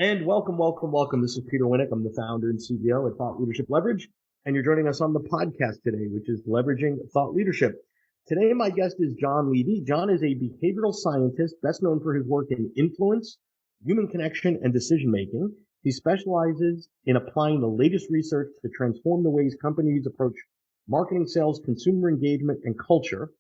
And welcome. This is Peter Winnick. I'm the founder and CEO at Thought Leadership Leverage, and you're joining us on the podcast today, which is Leveraging Thought Leadership. Today, my guest is Jon Levy. Jon is a behavioral scientist, best known for his work in influence, human connection, and decision making. He specializes in applying the latest research to transform the ways companies approach marketing, sales, consumer engagement, and culture.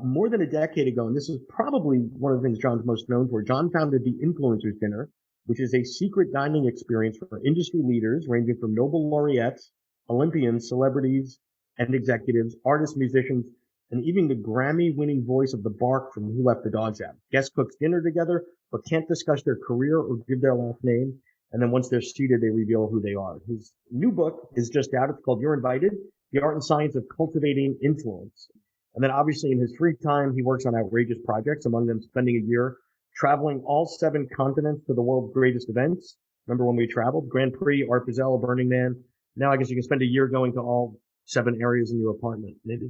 More than a decade ago, and this is probably one of the things Jon's most known for, Jon founded the Influencers Dinner, which is a secret dining experience for industry leaders ranging from Nobel laureates, Olympians, celebrities, and executives, artists, musicians, and even the Grammy-winning voice of the Bark from Who Let the Dogs Out. Guest cooks dinner together, but can't discuss their career or give their last name. And then once they're seated, they reveal who they are. His new book is just out. It's called You're Invited, The Art and Science of Cultivating Influence. And then obviously in his free time, he works on outrageous projects, among them spending a year traveling all 7 continents to the world's greatest events. Remember when we traveled? Grand Prix, Art Basel, Burning Man. Now I guess you can spend a year going to all 7 areas in your apartment. Maybe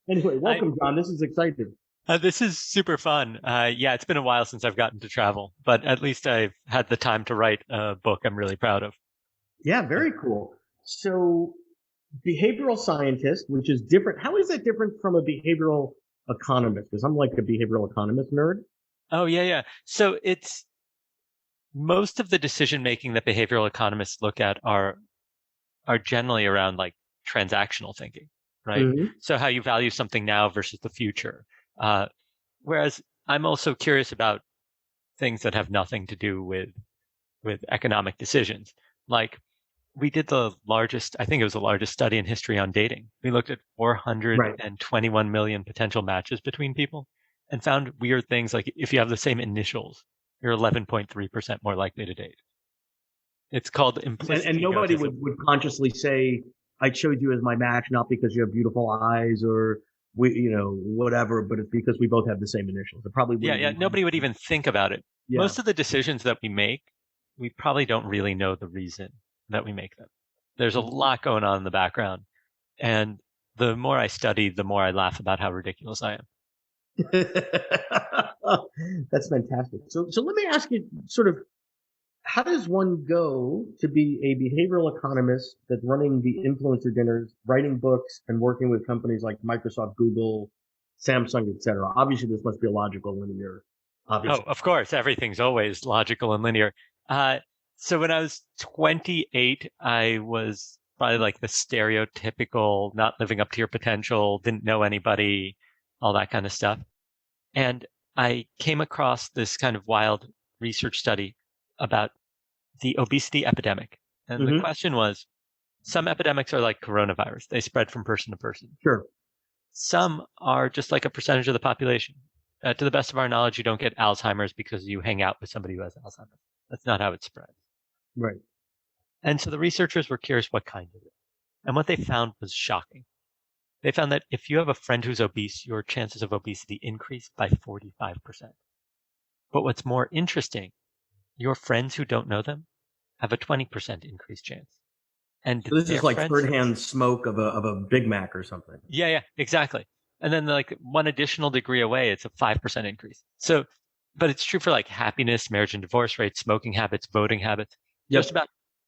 anyway, welcome, Jon. This is exciting. This is super fun. Yeah, it's been a while since I've gotten to travel, but at least I've had the time to write a book I'm really proud of. Yeah, very cool. So behavioral scientist, which is different. How is that different from a behavioral economist? Because I'm like a behavioral economist nerd. Oh, yeah. So it's most of the decision making that behavioral economists look at are generally around like transactional thinking, right? Mm-hmm. So how you value something now versus the future. Whereas I'm also curious about things that have nothing to do with economic decisions. Like we did the largest, I think it was the largest study in history on dating. We looked at 421 million potential matches between people and found weird things like if you have the same initials, you're 11.3% more likely to date. It's called implicit. And nobody would consciously say, I chose you as my match, not because you have beautiful eyes or whatever, but it's because we both have the same initials. It probably wouldn't. Yeah. Nobody would even think about it. Yeah. Most of the decisions that we make, we probably don't really know the reason that we make them. There's a lot going on in the background. And the more I study, the more I laugh about how ridiculous I am. That's fantastic. So let me ask you sort of, how does one go to be a behavioral economist that's running the influencer dinners, writing books, and working with companies like Microsoft, Google, Samsung, et cetera? Obviously, this must be a logical, linear. Obviously. Oh, of course. Everything's always logical and linear. So when I was 28, I was probably like the stereotypical not living up to your potential, didn't know anybody, all that kind of stuff. And I came across this kind of wild research study about the obesity epidemic. And the question was, some epidemics are like coronavirus. They spread from person to person. Sure. Some are just like a percentage of the population. To the best of our knowledge, you don't get Alzheimer's because you hang out with somebody who has Alzheimer's. That's not how it spreads. Right. And so the researchers were curious what kind of it. And what they found was shocking. They found that if you have a friend who's obese, your chances of obesity increase by 45%. But what's more interesting, your friends who don't know them have a 20% increased chance. And so this is like third-hand smoke of a Big Mac or something. Yeah, exactly. And then like one additional degree away, it's a 5% increase. So, but it's true for like happiness, marriage and divorce rates, smoking habits, voting habits, just about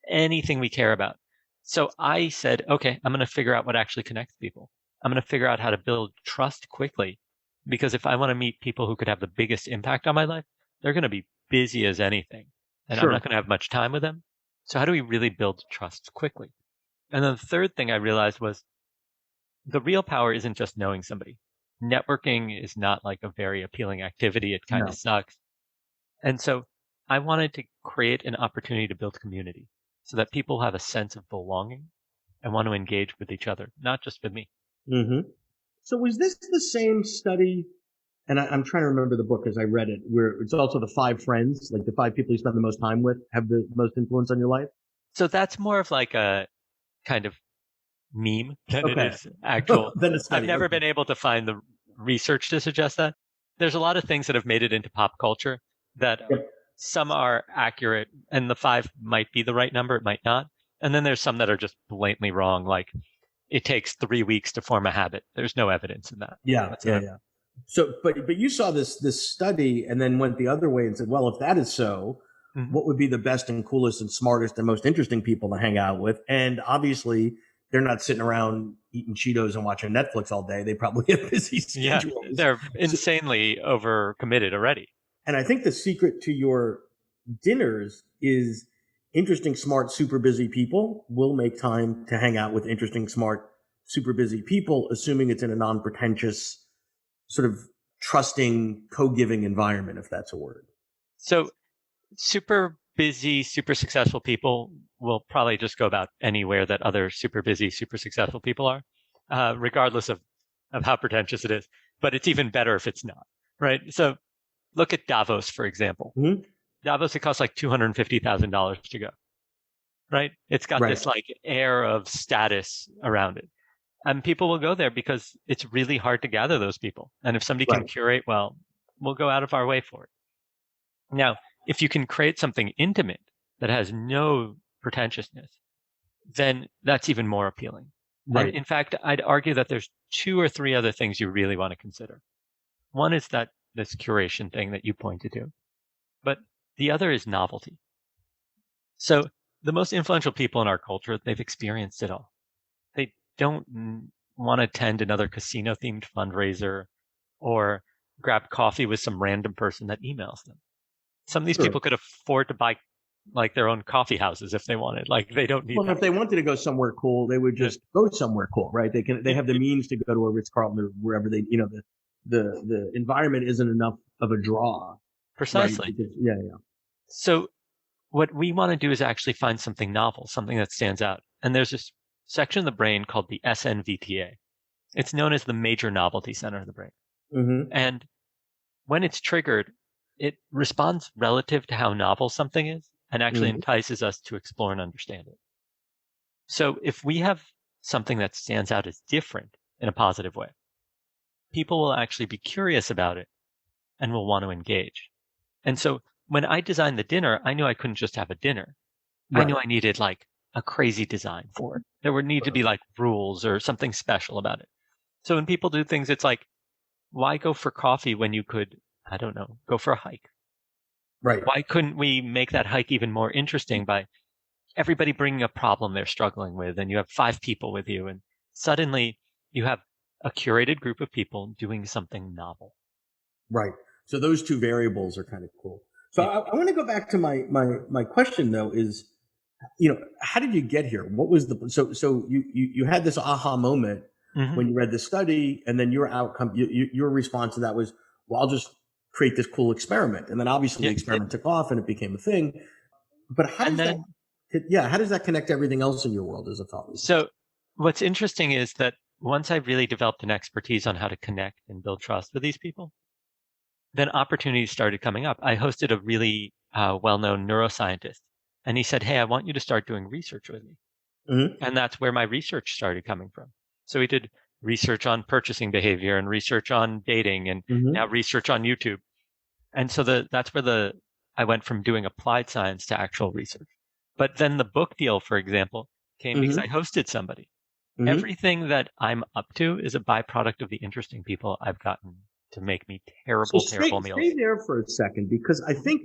anything we care about. So I said, okay, I'm going to figure out what actually connects people. I'm going to figure out how to build trust quickly, because if I want to meet people who could have the biggest impact on my life, they're going to be busy as anything, and I'm not going to have much time with them. So how do we really build trust quickly? And then the third thing I realized was the real power isn't just knowing somebody. Networking is not like a very appealing activity. It kind of sucks. And so I wanted to create an opportunity to build community so that people have a sense of belonging and want to engage with each other, not just with me. Mm-hmm. So was this the same study? And I'm trying to remember the book as I read it, where it's also the 5 friends, like the 5 people you spend the most time with have the most influence on your life. So that's more of like a kind of meme than it is actual. I've never been able to find the research to suggest that. There's a lot of things that have made it into pop culture that some are accurate, and the 5 might be the right number, it might not. And then there's some that are just blatantly wrong, like it takes 3 weeks to form a habit. There's no evidence in that. Yeah. So, but you saw this study and then went the other way and said, well, if that is so, what would be the best and coolest and smartest and most interesting people to hang out with. And obviously, they're not sitting around eating Cheetos and watching Netflix all day. They probably have busy Yeah, schedules. they're insanely overcommitted already. And I think the secret to your dinners is interesting, smart, super busy people will make time to hang out with interesting, smart, super busy people, assuming it's in a non-pretentious, sort of trusting, co-giving environment, if that's a word. So super busy, super successful people will probably just go about anywhere that other super busy, super successful people are, regardless of how pretentious it is. But it's even better if it's not, right? So look at Davos, for example. Mm-hmm. Davos, it costs like $250,000 to go, right? It's got this like air of status around it. And people will go there because it's really hard to gather those people. And if somebody can curate, well, we'll go out of our way for it. Now, if you can create something intimate that has no pretentiousness, then that's even more appealing. Right. And in fact, I'd argue that there's 2 or 3 other things you really want to consider. One is that this curation thing that you pointed to, but the other is novelty. So the most influential people in our culture, they've experienced it all. They don't want to attend another casino themed fundraiser or grab coffee with some random person that emails them. Some of these people could afford to buy like their own coffee houses if they wanted. Like they don't need. Well, if they wanted to go somewhere cool, they would just go somewhere cool, right? They have the means to go to a Ritz-Carlton or wherever they, the environment isn't enough of a draw. Precisely. Right? Yeah. So what we want to do is actually find something novel, something that stands out. And there's this section of the brain called the SNVTA. It's known as the major novelty center of the brain. Mm-hmm. And when it's triggered, it responds relative to how novel something is and actually entices us to explore and understand it. So if we have something that stands out as different in a positive way, people will actually be curious about it and will want to engage. And so when I designed the dinner, I knew I couldn't just have a dinner. I knew I needed like a crazy design for it. There would need to be like rules or something special about it. So when people do things, it's like, why go for coffee when you could, I don't know, go for a hike? Right. Why couldn't we make that hike even more interesting by everybody bringing a problem they're struggling with, and you have 5 people with you, and suddenly you have a curated group of people doing something novel. Right. So those 2 variables are kind of cool. So yeah. I want to go back to my question though is, how did you get here? What was so you had this aha moment when you read the study, and then your outcome, your response to that was, well, I'll just create this cool experiment. And then obviously the experiment took off and it became a thing. But how does that connect to everything else in your world as a thought leader? So what's interesting is that once I really developed an expertise on how to connect and build trust with these people, then opportunities started coming up. I hosted a really well-known neuroscientist, and he said, hey, I want you to start doing research with me. And that's where my research started coming from. So we did research on purchasing behavior and research on dating and now research on YouTube. And so that's where I went from doing applied science to actual research. But then the book deal, for example, came because I hosted somebody. Everything that I'm up to is a byproduct of the interesting people I've gotten to make me terrible meals. Stay there for a second, because I think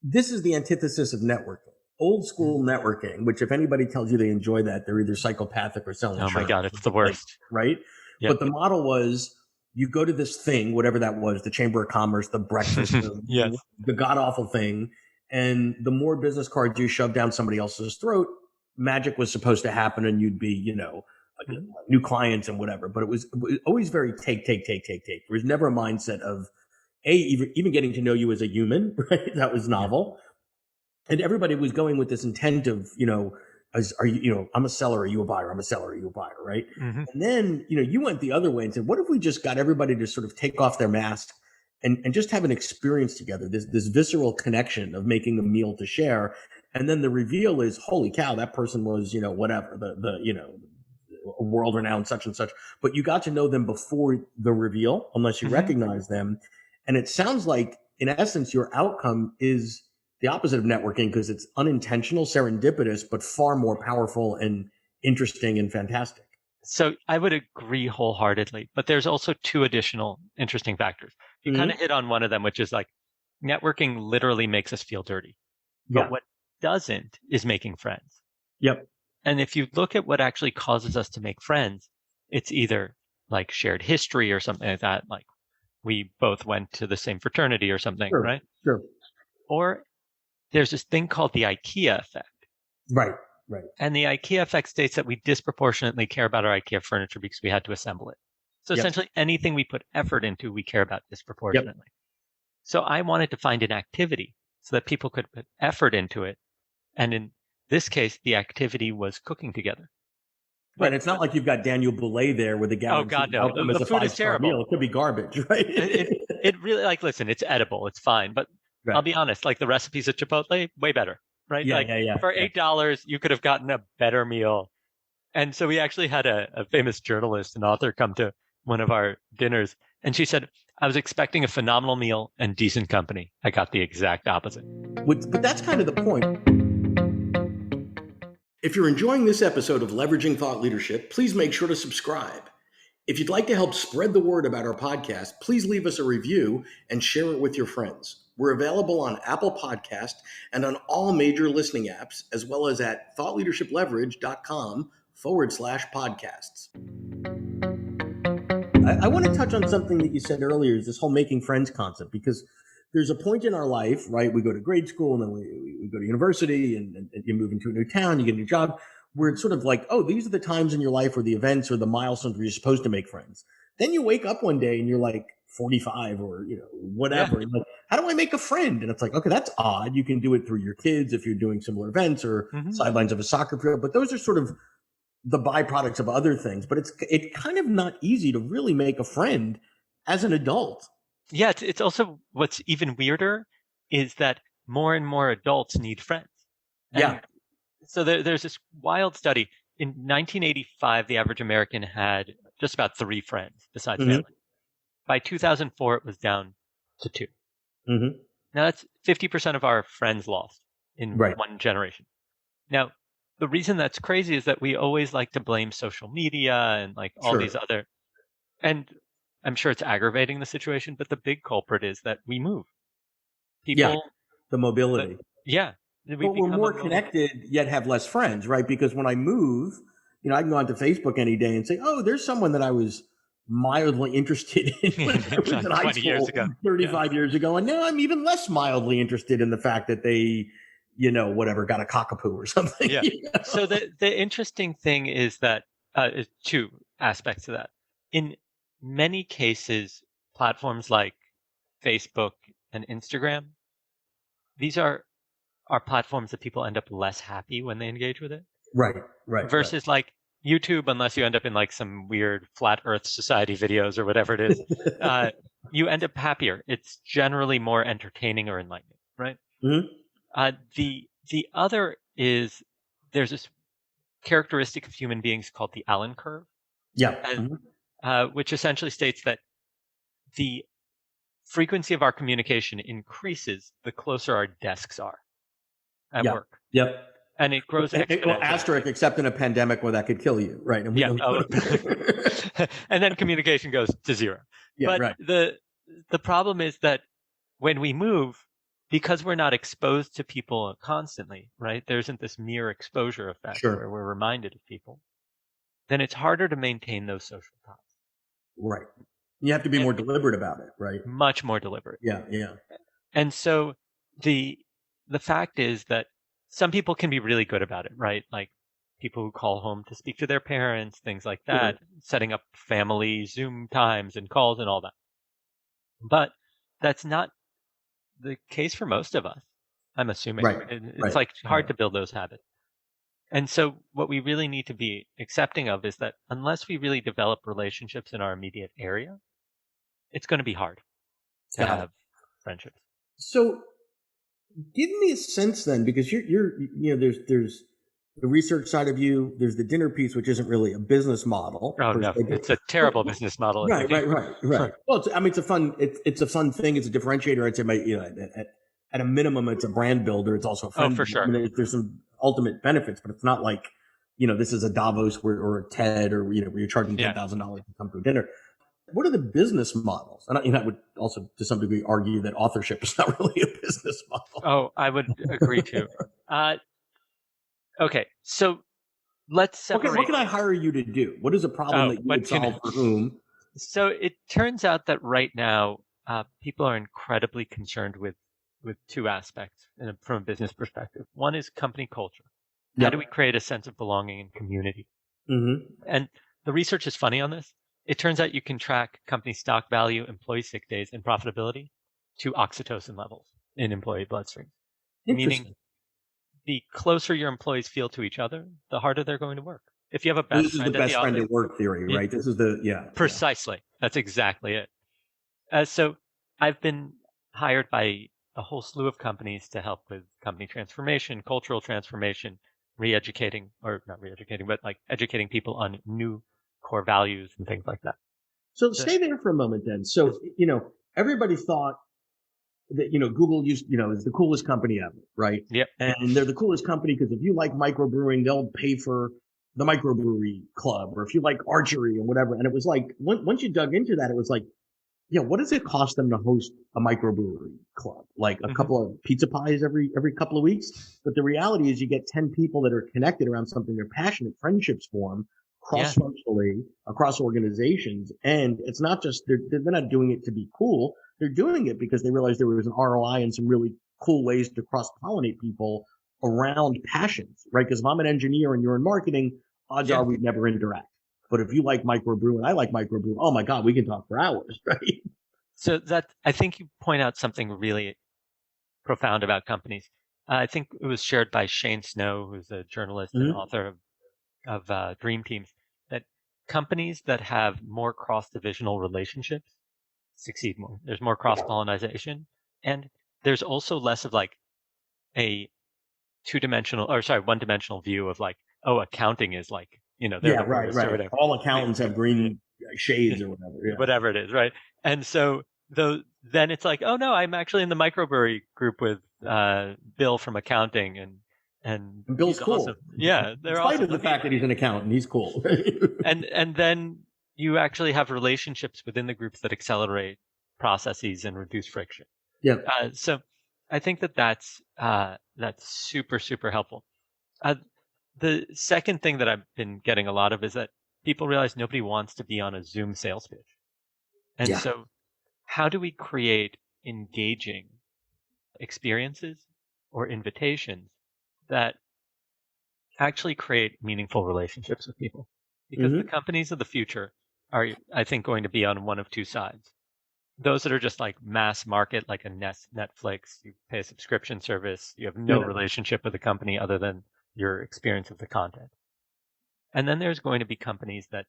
this is the antithesis of networking. Old school networking, which if anybody tells you they enjoy that, they're either psychopathic or selling insurance. Oh my God, it's the worst. Right? Yep. But the model was, you go to this thing, whatever that was, the Chamber of Commerce, the breakfast, the god-awful thing, and the more business cards you shove down somebody else's throat, magic was supposed to happen and you'd be, new clients and whatever. But it was always very take. There was never a mindset of, even getting to know you as a human, right? That was novel. And everybody was going with this intent of, I'm a seller, are you a buyer? I'm a seller, are you a buyer, right? And then, you went the other way and said, what if we just got everybody to sort of take off their mask and just have an experience together, this visceral connection of making a meal to share. And then the reveal is, holy cow, that person was, whatever, world renowned such and such, but you got to know them before the reveal, unless you recognize them. And it sounds like, in essence, your outcome is the opposite of networking, because it's unintentional, serendipitous, but far more powerful and interesting and fantastic. So I would agree wholeheartedly, but there's also 2 additional interesting factors. You kind of hit on one of them, which is like networking literally makes us feel dirty. Yeah. But what doesn't is making friends. Yep. And if you look at what actually causes us to make friends, it's either like shared history or something like that, like we both went to the same fraternity or something, Sure. right? Sure. Or there's this thing called the IKEA effect. Right. Right. And the IKEA effect states that we disproportionately care about our IKEA furniture because we had to assemble it. So Yep. essentially anything we put effort into, we care about Yep. disproportionately. So I wanted to find an activity so that people could put effort into it. And in this case, the activity was cooking together. Right. It's not like you've got Daniel Boulay there with a Oh guarantee God, no! outcome as The a food is 5-star meal. terrible. It could be garbage, right? It really, like, listen, it's edible, it's fine, but I'll Right. be honest, like the recipes at Chipotle, way better, right? Yeah. Like Yeah. for Yeah. $8, you could have gotten a better meal. And so we actually had a famous journalist and author come to one of our dinners, and she said, I was expecting a phenomenal meal and decent company. I got the exact opposite. But that's kind of the point. If you're enjoying this episode of Leveraging Thought Leadership, please make sure to subscribe. If you'd like to help spread the word about our podcast, please leave us a review and share it with your friends. We're available on Apple Podcast and on all major listening apps, as well as at thoughtleadershipleverage.com/podcasts. I want to touch on something that you said earlier, is this whole making friends concept, because there's a point in our life, right? We go to grade school and then we go to university and you move into a new town, you get a new job, where it's sort of like, oh, these are the times in your life or the events or the milestones where you're supposed to make friends. Then you wake up one day and you're like 45 or, whatever. Yeah. Like, how do I make a friend? And it's like, okay, that's odd. You can do it through your kids if you're doing similar events or sidelines of a soccer field, but those are sort of the byproducts of other things. But it's kind of not easy to really make a friend as an adult. Yeah, it's also what's even weirder is that more and more adults need friends. And Yeah. So there's this wild study. In 1985, the average American had just about 3 friends besides family. By 2004, it was down to 2. Now that's 50% of our friends lost in one generation. Now, the reason that's crazy is that we always like to blame social media and like all these other, and I'm sure it's aggravating the situation, but the big culprit is that we move. People, the mobility. But we're more connected, yet have less friends, right? Because when I move, I can go onto Facebook any day and say, oh, there's someone that I was mildly interested in when I was in high school 35 years ago. And now I'm even less mildly interested in the fact that they, whatever, got a cockapoo or something. Yeah. So the interesting thing is that is 2 aspects to that. In many cases, platforms like Facebook and Instagram, these are platforms that people end up less happy when they engage with it. Right. Versus like YouTube, unless you end up in like some weird flat Earth society videos or whatever it is, you end up happier. It's generally more entertaining or enlightening, right? The other is there's this characteristic of human beings called the Allen curve. Which essentially states that the frequency of our communication increases the closer our desks are at work. And it grows exponentially. Well, asterisk, except in a pandemic where that could kill you, right? And and then communication goes to 0. But the problem is that when we move, because we're not exposed to people constantly, right? There isn't this mere exposure effect where we're reminded of people. Then it's harder to maintain those social ties. Right. You have to be more deliberate about it, right? Much more deliberate. Yeah. And so the fact is that some people can be really good about it, right? Like people who call home to speak to their parents, things like that, setting up family Zoom times and calls and all that. But that's not the case for most of us, I'm assuming. It's like hard to build those habits. And so what we really need to be accepting of is that unless we really develop relationships in our immediate area, it's going to be hard to have friendships. So give me a sense then, because you're there's the research side of you, there's the dinner piece, which isn't really a business model. Oh no, it's a terrible business model. Right. Well, it's a fun thing. It's a differentiator. I'd say at a minimum, it's a brand builder. It's also a friend. Oh, for sure. I mean, there's some ultimate benefits, but it's not like, this is a Davos or a TED or, where you're charging $10,000 to come to a dinner. What are the business models? And I would also, to some degree, argue that authorship is not really a business model. Oh, I would agree too. Okay, so let's separate. What can I hire you to do? What is a problem that you would solve for whom? So it turns out that right now, people are incredibly concerned with two aspects from a business perspective. One is company culture. How do we create a sense of belonging and community? Mm-hmm. And the research is funny on this. It turns out you can track company stock value, employee sick days, and profitability to oxytocin levels in employee bloodstreams. Meaning, the closer your employees feel to each other, the harder they're going to work. If you have a best this is friend the best friend at work theory, right? This is precisely. That's exactly it. So I've been hired by a whole slew of companies to help with company transformation, cultural transformation, re-educating, or not re-educating, but like educating people on new core values and things like that. So stay there for a moment then. So, everybody thought that, Google is the coolest company ever, right? Yep. And they're the coolest company because if you like microbrewing, they'll pay for the microbrewery club, or if you like archery and whatever. And it was like, once you dug into that, it was like, what does it cost them to host a microbrewery club? Like a couple of pizza pies every couple of weeks. But the reality is you get 10 people that are connected around something they're passionate, friendships form cross-functionally across organizations. And it's not just, they're not doing it to be cool. They're doing it because they realized there was an ROI and some really cool ways to cross-pollinate people around passions, right? Because if I'm an engineer and you're in marketing, odds are we'd never interact. But if you like microbrew and I like microbrew, oh my God, we can talk for hours, right? So I think you point out something really profound about companies. I think it was shared by Shane Snow, who's a journalist and author of Dream Teams, that companies that have more cross-divisional relationships succeed more. There's more cross-pollination, and there's also less of like a one-dimensional view of like, oh, accounting is like, they're right. All accountants have green shades or whatever. Yeah. Whatever it is, right? And so then it's like, oh no, I'm actually in the microbrewery group with Bill from accounting, and Bill's cool. Awesome. Yeah, they're in spite of the fact that he's an accountant, he's cool. and then you actually have relationships within the groups that accelerate processes and reduce friction. Yeah. So I think that's super, super helpful. The second thing that I've been getting a lot of is that people realize nobody wants to be on a Zoom sales pitch. And so how do we create engaging experiences or invitations that actually create meaningful relationships with people? Because the companies of the future are, I think, going to be on one of two sides. Those that are just like mass market, like a Netflix, you pay a subscription service, you have no relationship with the company other than your experience of the content. And then there's going to be companies that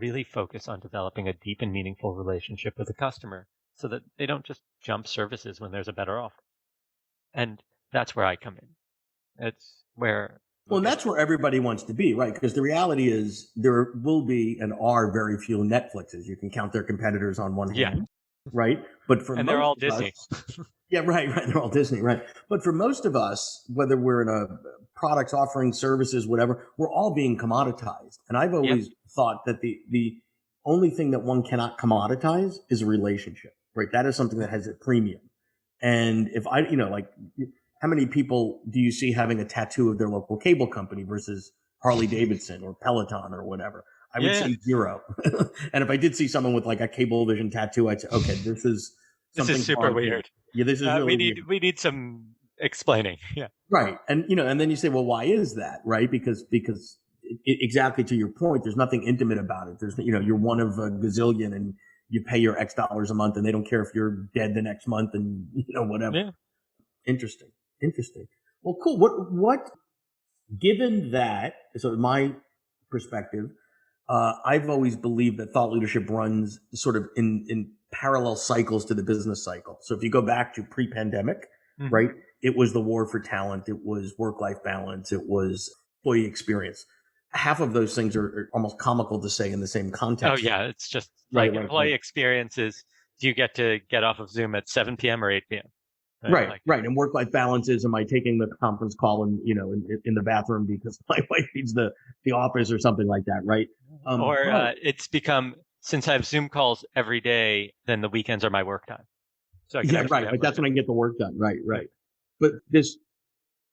really focus on developing a deep and meaningful relationship with the customer so that they don't just jump services when there's a better offer. And that's where I come in. It's where... Well, and that's where everybody wants to be, right? Because the reality is there will be and are very few Netflixes. You can count their competitors on one hand, right? But for and they're all Disney. Yeah, right. They're all Disney, right? But for most of us, whether we're in a products, offering services, whatever, we're all being commoditized. And I've always thought that the only thing that one cannot commoditize is a relationship, right? That is something that has a premium. And if how many people do you see having a tattoo of their local cable company versus Harley Davidson or Peloton or whatever? I would say zero. And if I did see someone with like a Cablevision tattoo, I'd say, okay, this is super weird. Yeah, this is really we need some explaining. Yeah. Right. And and then you say, well, why is that? Right? Because exactly to your point, there's nothing intimate about it. There's you're one of a gazillion and you pay your X dollars a month and they don't care if you're dead the next month and whatever. Yeah. Interesting. Well, cool. What given that, so my perspective, I've always believed that thought leadership runs sort of in parallel cycles to the business cycle. So if you go back to pre-pandemic, right, it was the war for talent. It was work-life balance. It was employee experience. Half of those things are almost comical to say in the same context. Oh, yeah. It's just like employee experiences. Do you get to get off of Zoom at 7 p.m. or 8 p.m.? Right. And work-life balance is, am I taking the conference call in the bathroom because my wife needs the office or something like that, right? It's become since I have Zoom calls every day, then the weekends are my work time. So I can actually right. Like that's when I can get the work done. Right. But this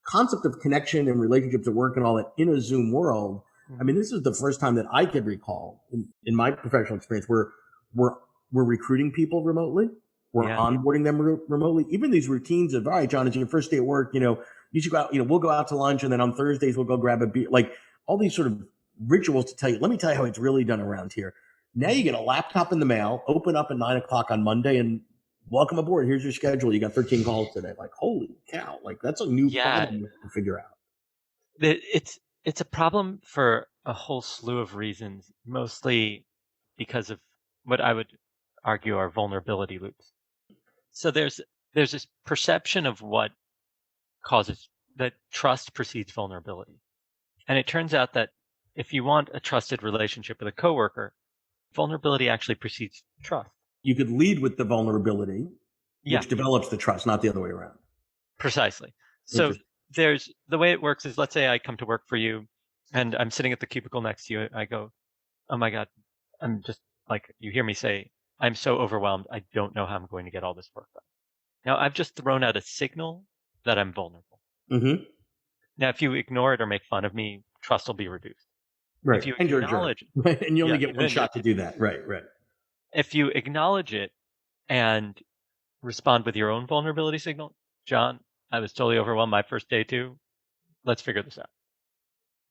concept of connection and relationships at work and all that in a Zoom world, I mean, this is the first time that I could recall in my professional experience where we're recruiting people remotely. We're onboarding them remotely. Even these routines of, all right, John, it's your first day at work, you should go out, we'll go out to lunch and then on Thursdays we'll go grab a beer. Like all these sort of rituals to tell you, let me tell you how it's really done around here. Now you get a laptop in the mail, open up at 9:00 on Monday and welcome aboard. Here's your schedule. You got 13 calls today. Like, holy cow. Like that's a new problem to figure out. It's a problem for a whole slew of reasons, mostly because of what I would argue are vulnerability loops. So there's this perception of what causes that trust precedes vulnerability. And it turns out that if you want a trusted relationship with a coworker, vulnerability actually precedes trust. You could lead with the vulnerability, which develops the trust, not the other way around. Precisely. So the way it works is, let's say I come to work for you and I'm sitting at the cubicle next to you. I go, oh my God, I'm just like, you hear me say, I'm so overwhelmed. I don't know how I'm going to get all this work done. Now I've just thrown out a signal that I'm vulnerable. Mm-hmm. Now, if you ignore it or make fun of me, trust will be reduced. Right. If you and you're acknowledge a jerk. And you only get one shot to do that. Right. If you acknowledge it and respond with your own vulnerability signal, John, I was totally overwhelmed my first day too. Let's figure this out.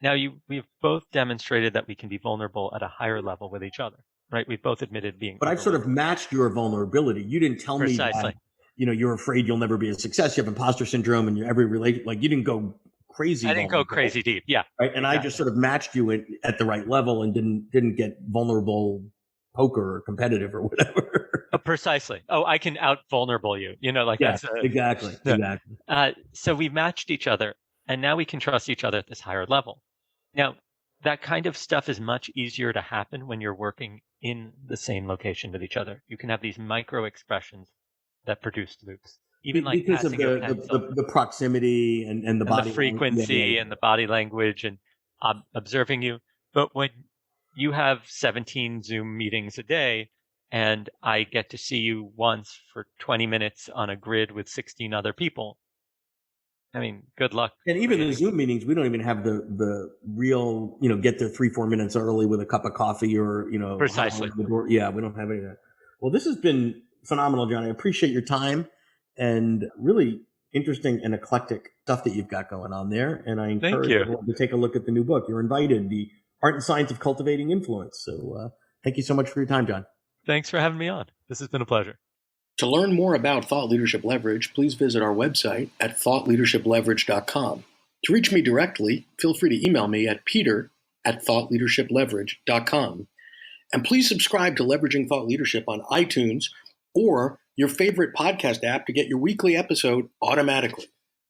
Now we've both demonstrated that we can be vulnerable at a higher level with each other, right? We've both admitted being. But I've sort of matched your vulnerability. You didn't tell me that, you're afraid you'll never be a success. You have imposter syndrome and every relation, like you didn't go crazy. I didn't go crazy deep. Yeah. Right. And I just sort of matched you at the right level and didn't get vulnerable poker or competitive or whatever. Precisely. Oh, I can out vulnerable you, that's exactly. So we matched each other and now we can trust each other at this higher level. Now that kind of stuff is much easier to happen when you're working in the same location with each other. You can have these micro expressions that produce loops. Even like because of the proximity and the body the frequency and the body language and observing you. But when you have 17 Zoom meetings a day and I get to see you once for 20 minutes on a grid with 16 other people, I mean, good luck. And even the Zoom meetings, we don't even have the real, get there 3-4 minutes early with a cup of coffee or, Precisely. We don't have any of that. Well, this has been phenomenal, John. I appreciate your time and really interesting and eclectic stuff that you've got going on there. And I encourage everyone to take a look at the new book. You're invited, The Art and Science of Cultivating Influence. So thank you so much for your time, John. Thanks for having me on. This has been a pleasure. To learn more about Thought Leadership Leverage, please visit our website at thoughtleadershipleverage.com. To reach me directly, feel free to email me at peter@thoughtleadershipleverage.com. And please subscribe to Leveraging Thought Leadership on iTunes or your favorite podcast app to get your weekly episode automatically.